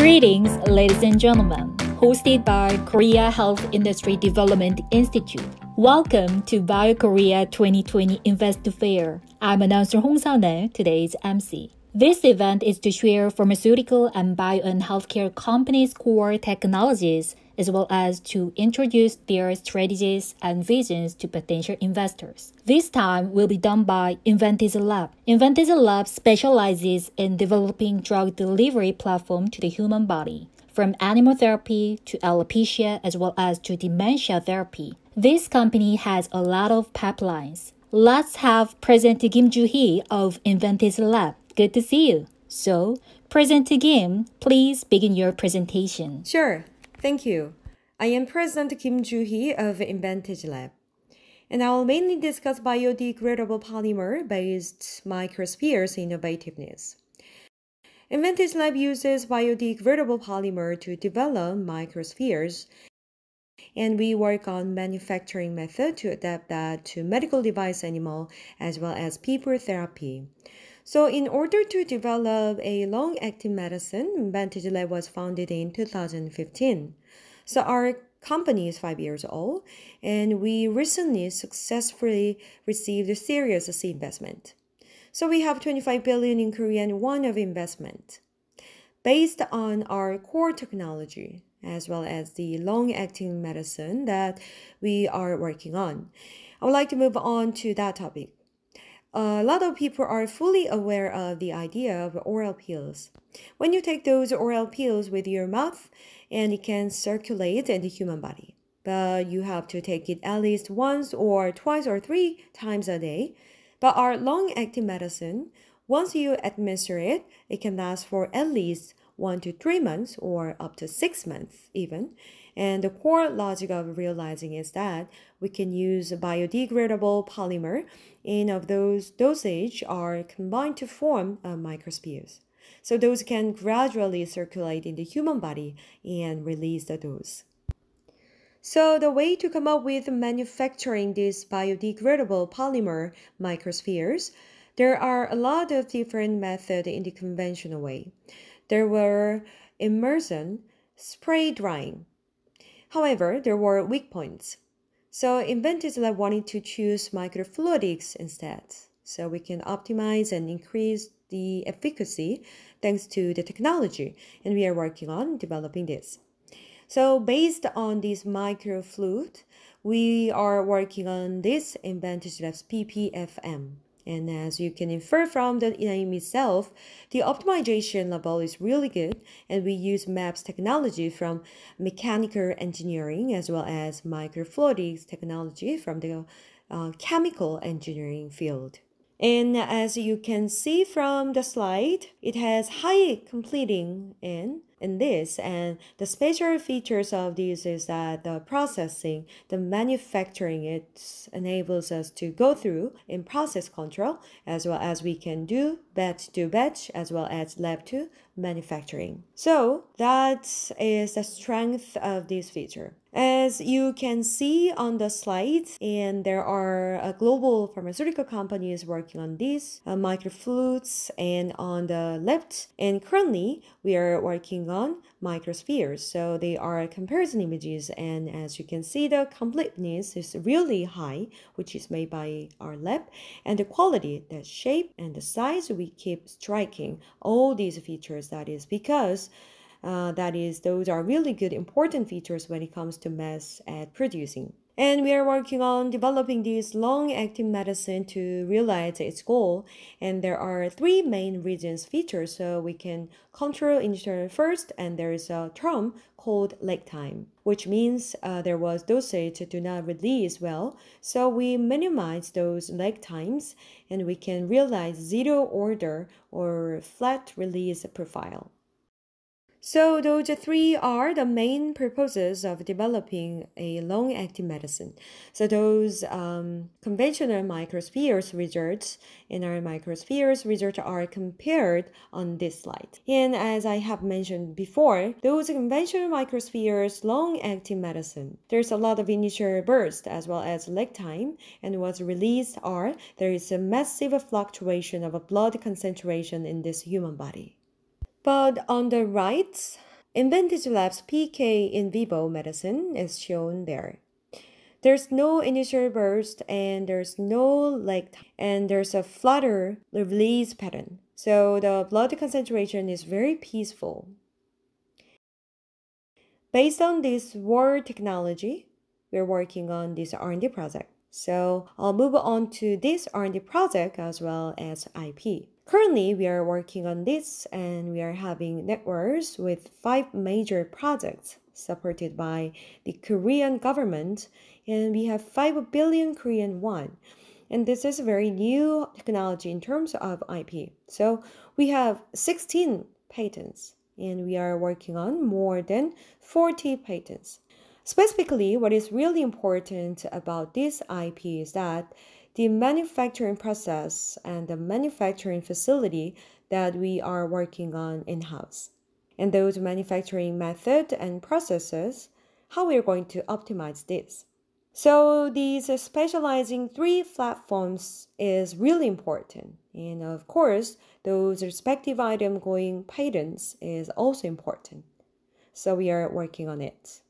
Greetings, ladies and gentlemen. Hosted by Korea Health Industry Development Institute. Welcome to BioKorea 2020 Invest Fair. I'm announcer Hong Sao-ne, today's MC. This event is to share pharmaceutical and bio and healthcare companies' core technologies, as well as to introduce their strategies and visions to potential investors. This time will be done by Inventage Lab. Inventage Lab specializes in developing drug delivery platform to the human body, from animal therapy to alopecia as well as to dementia therapy. This company has a lot of pipelines. Let's have President Kim Joo-hee of Inventage Lab. Good to see you. So, President Kim, please begin your presentation. Sure. Thank you. I am President Kim Joo-hee of Inventage Lab, and I will mainly discuss biodegradable polymer-based microspheres innovativeness. Inventage Lab uses biodegradable polymer to develop microspheres, and we work on manufacturing method to adapt that to medical device animal as well as people therapy. So in order to develop a long-acting medicine, Inventage Lab was founded in 2015. So our company is 5 years old, and we recently successfully received a Series C investment. So we have 25 billion in Korean won of investment. Based on our core technology, as well as the long-acting medicine that we are working on, I would like to move on to that topic. A lot of people are fully aware of the idea of oral pills. When you take those oral pills with your mouth, and it can circulate in the human body. But you have to take it at least once or twice or 3 times a day. But our long-acting medicine, once you administer it, it can last for at least 1 to 3 months or up to 6 months even. And the core logic of realizing is that we can use biodegradable polymer, and of those dosage are combined to form microspheres. So those can gradually circulate in the human body and release the dose. So the way to come up with manufacturing these biodegradable polymer microspheres, there are a lot of different methods in the conventional way. There were immersion, spray drying. However, there were weak points. So Inventage Lab wanted to choose microfluidics instead, so we can optimize and increase the efficacy thanks to the technology, and we are working on developing this. So based on this microfluid, we are working on this Inventage Lab's SPPFM. And as you can infer from the name itself, the optimization level is really good, and we use MAPS technology from mechanical engineering as well as microfluidics technology from the chemical engineering field. And as you can see from the slide, it has high completing in this, and the special features of this is that the processing, the manufacturing, it enables us to go through in process control, as well as we can do batch to batch as well as lab to manufacturing. So that is the strength of this feature. As you can see on the slide, and there are global pharmaceutical companies working on these microfluids and on the left, and currently we are working on microspheres. So they are comparison images, and as you can see, the completeness is really high, which is made by our lab, and the quality, the shape and the size, we keep striking all these features. That is because those are really good, important features when it comes to mass ad producing. And we are working on developing this long-acting medicine to realize its goal. And there are 3 main regions features, so we can control initial first, and there is a term called lag time, which means there was dosage do not release well. So we minimize those lag times, and we can realize zero order or flat release profile. So those 3 are the main purposes of developing a long-acting medicine. So those conventional microspheres results and our microspheres results are compared on this slide. And as I have mentioned before, those conventional microspheres long-acting medicine, there's a lot of initial burst as well as lag time, and what's released are there is a massive fluctuation of a blood concentration in this human body. But on the right, Inventage Lab's PK in vivo medicine is shown there. There's no initial burst and there's no lag time, and there's a flutter release pattern. So the blood concentration is very peaceful. Based on this word technology, we're working on this R&D project. So I'll move on to this R&D project as well as IP. Currently, we are working on this and we are having networks with 5 major projects supported by the Korean government, and we have 5 billion Korean won. And this is a very new technology in terms of IP. So we have 16 patents and we are working on more than 40 patents. Specifically, what is really important about this IP is that the manufacturing process and the manufacturing facility that we are working on in-house. And those manufacturing methods and processes, how we are going to optimize this. So these specializing 3 platforms is really important. And of course, those respective item going patents is also important. So we are working on it.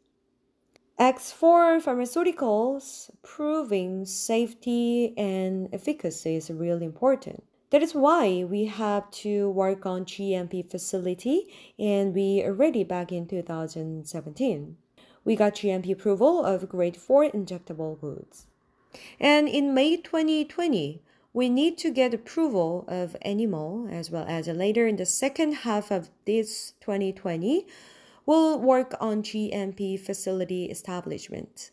X4 pharmaceuticals, proving safety and efficacy is really important. That is why we have to work on GMP facility, and we already back in 2017. We got GMP approval of grade 4 injectable goods. And in May 2020, we need to get approval of animal as well as later in the second half of this 2020, we'll work on GMP facility establishment.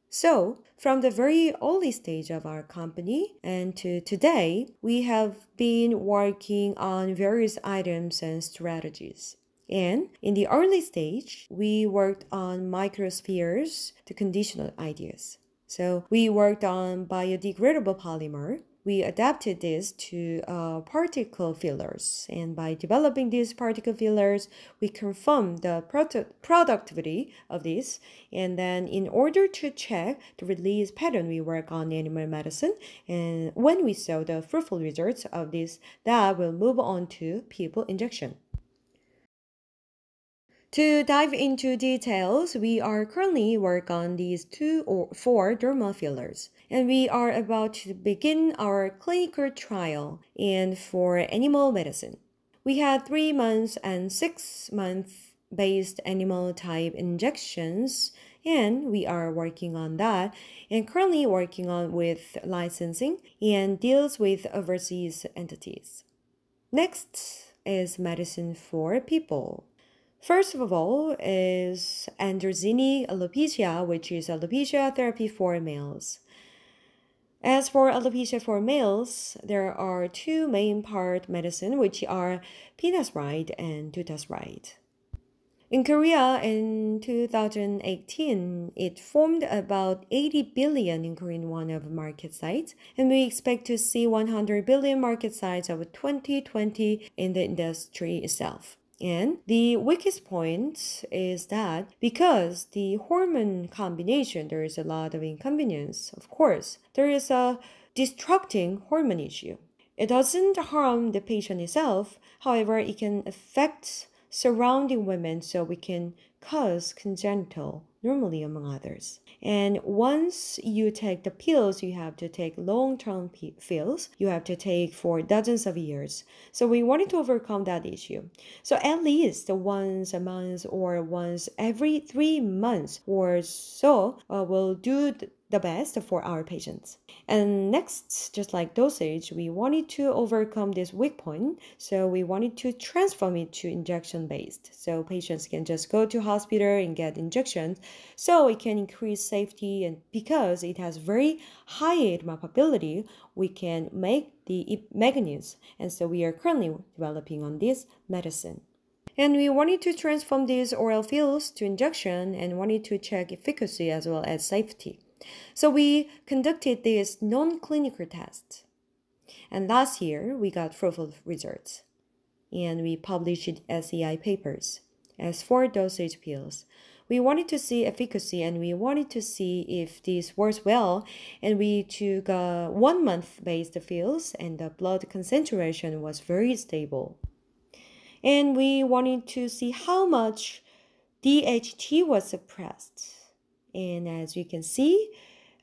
So, from the very early stage of our company and to today, we have been working on various items and strategies. And in the early stage, we worked on microspheres, the conditional ideas. So we worked on biodegradable polymer. We adapted this to particle fillers. And by developing these particle fillers, we confirmed the productivity of this. And then in order to check the release pattern, we work on animal medicine. And when we saw the fruitful results of this, that will move on to people injection. To dive into details, we are currently working on these 2 or 4 dermal fillers, and we are about to begin our clinical trial and for animal medicine. We had 3 months and 6 month based animal type injections, and we are working on that and currently working on with licensing and deals with overseas entities. Next is medicine for people. First of all is androgynic alopecia, which is alopecia therapy for males. As for alopecia for males, there are 2 main part medicine, which are finasteride and dutasteride. In Korea in 2018, it formed about 80 billion in Korean won of market size, and we expect to see 100 billion market size of 2020 in the industry itself. And the weakest point is that because the hormone combination, there is a lot of inconvenience. Of course, there is a destructing hormone issue. It doesn't harm the patient itself. However, it can affect surrounding women, so we can cause congenital normally among others. And once you take the pills, you have to take long-term pills. You have to take for dozens of years. So we wanted to overcome that issue. So at least once a month or once every 3 months or so, we'll do the best for our patients. And next, just like dosage, we wanted to overcome this weak point. So we wanted to transform it to injection based. So patients can just go to hospital and get injections. So it can increase safety, and because it has very high mappability, we can make the mechanism. And so we are currently developing on this medicine. And we wanted to transform these oral pills to injection and wanted to check efficacy as well as safety. So we conducted this non-clinical test. And last year, we got fruitful results. And we published SEI papers. As for dosage pills, we wanted to see efficacy and we wanted to see if this works well. And we took 1 month based pills and the blood concentration was very stable. And we wanted to see how much DHT was suppressed. And as you can see,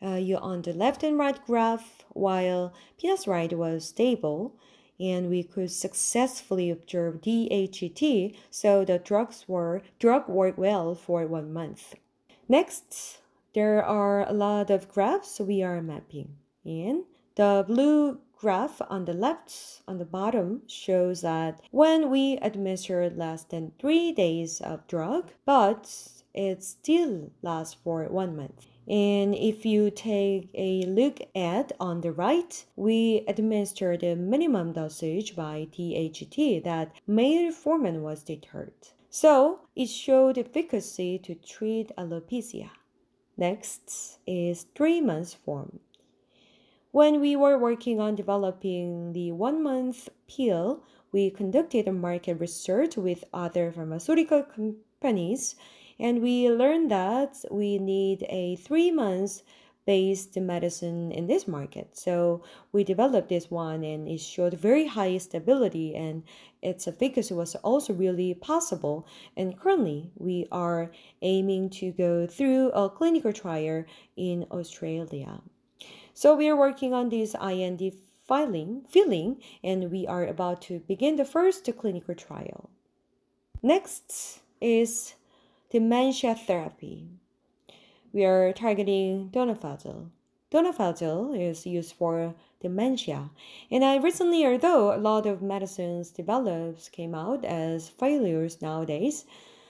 you're on the left and right graph, while finasteride was stable, and we could successfully observe DHT, so the drug worked well for 1 month. Next, there are a lot of graphs we are mapping. And the blue graph on the left, on the bottom, shows that when we administer less than 3 days of drug, but it still lasts for 1 month. And if you take a look at on the right, we administer the minimum dosage by DHT that metformin was deterred. So it showed efficacy to treat alopecia. Next is 3 months form. When we were working on developing the 1 month pill, we conducted a market research with other pharmaceutical companies, and we learned that we need a 3 months based medicine in this market. So we developed this one, and it showed very high stability, and its efficacy was also really possible. And currently we are aiming to go through a clinical trial in Australia. So we are working on this IND filing, and we are about to begin the first clinical trial. Next is dementia therapy. We are targeting donepezil. Donepezil is used for dementia, and recently, although a lot of medicines developed came out as failures nowadays,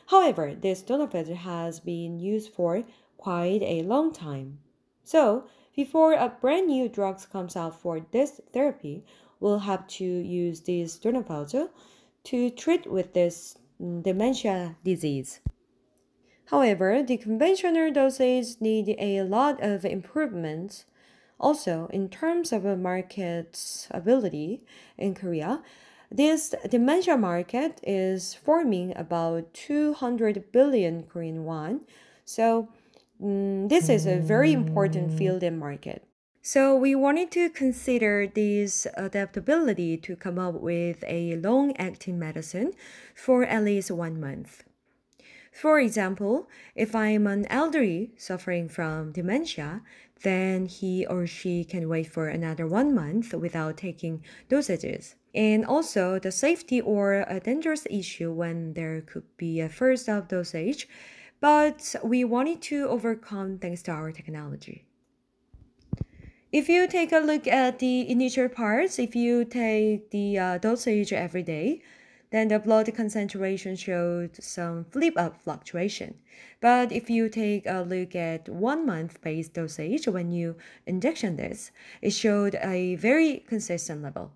however, this donepezil has been used for quite a long time. So before a brand new drug comes out for this therapy, we'll have to use this donepezil to treat with this dementia disease. However, the conventional dosage need a lot of improvements. Also, in terms of a market ability in Korea, this dementia market is forming about 200 billion Korean won. So this is a very important field and market. So we wanted to consider this adaptability to come up with a long-acting medicine for at least 1 month. For example, if I'm an elderly suffering from dementia, then he or she can wait for another 1 month without taking dosages. And also the safety or a dangerous issue when there could be a first of dosage, but we wanted to overcome thanks to our technology. If you take a look at the initial parts, if you take the dosage every day, then the blood concentration showed some flip-up fluctuation. But if you take a look at 1 month based dosage when you injection this, it showed a very consistent level.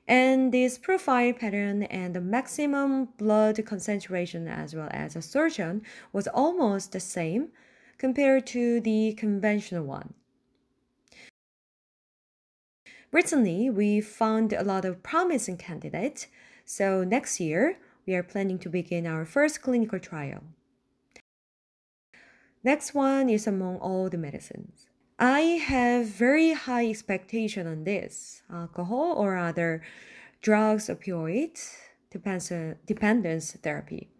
And this profile pattern and the maximum blood concentration as well as absorption was almost the same compared to the conventional one. Recently, we found a lot of promising candidates, so next year, we are planning to begin our first clinical trial. Next one is among all the medicines. I have very high expectation on this. Alcohol or other drugs, opioid, dependence therapy.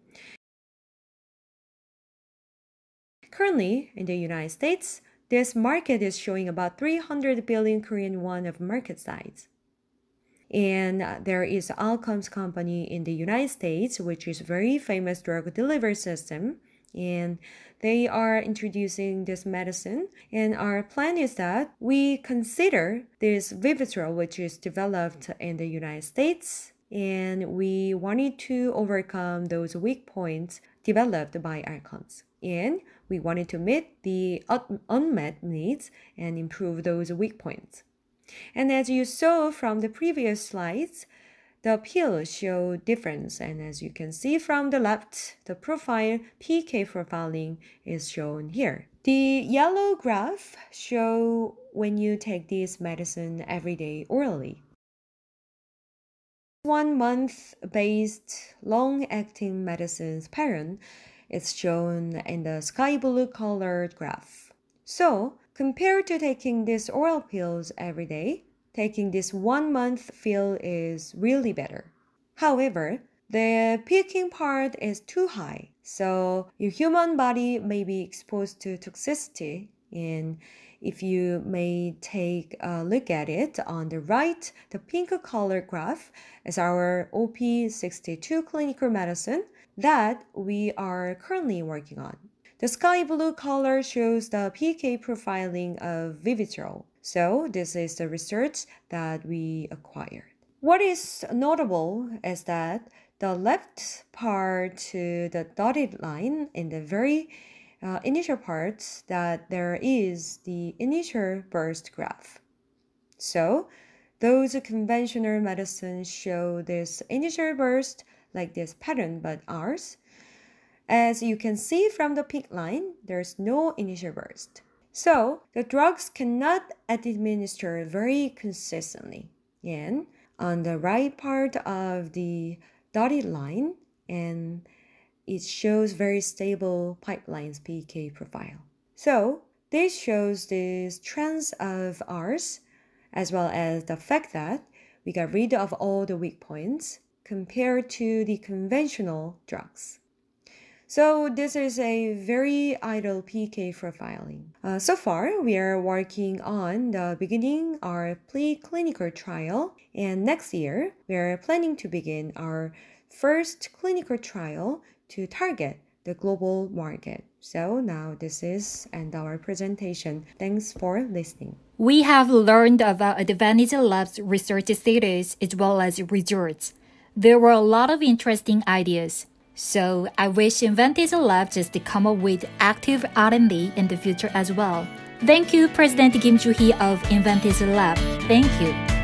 Currently, in the United States, this market is showing about 300 billion Korean won of market size. And there is Outcomes company in the United States, which is a very famous drug delivery system. And they are introducing this medicine. And our plan is that we consider this Vivitrol, which is developed in the United States. And we wanted to overcome those weak points developed by Outcomes. And we wanted to meet the unmet needs and improve those weak points. And as you saw from the previous slides, the pill show difference. And as you can see from the left, the profile PK profiling is shown here. The yellow graph show when you take this medicine every day orally. 1 month based long-acting medicines pattern is shown in the sky blue colored graph. So, compared to taking these oral pills every day, taking this 1 month pill is really better. However, the peaking part is too high, so your human body may be exposed to toxicity. And if you may take a look at it on the right, the pink color graph is our OP62 clinical medicine that we are currently working on. The sky blue color shows the PK profiling of Vivitrol. So this is the research that we acquired. What is notable is that the left part to the dotted line in the very initial parts that there is the initial burst graph. So those conventional medicines show this initial burst like this pattern, but ours, as you can see from the pink line, there's no initial burst. So the drugs cannot administer very consistently. And on the right part of the dotted line, and it shows very stable pipelines PK profile. So this shows this trends of ours, as well as the fact that we got rid of all the weak points compared to the conventional drugs. So this is a very ideal PK profiling. So far, we are working on the beginning our preclinical trial, and next year, we are planning to begin our first clinical trial to target the global market. So now this is end our presentation. Thanks for listening. We have learned about Advantage Lab's research status as well as results. There were a lot of interesting ideas. So I wish Inventage Lab just to come up with active R&D in the future as well. Thank you, President Kim Joo-hee of Inventage Lab. Thank you.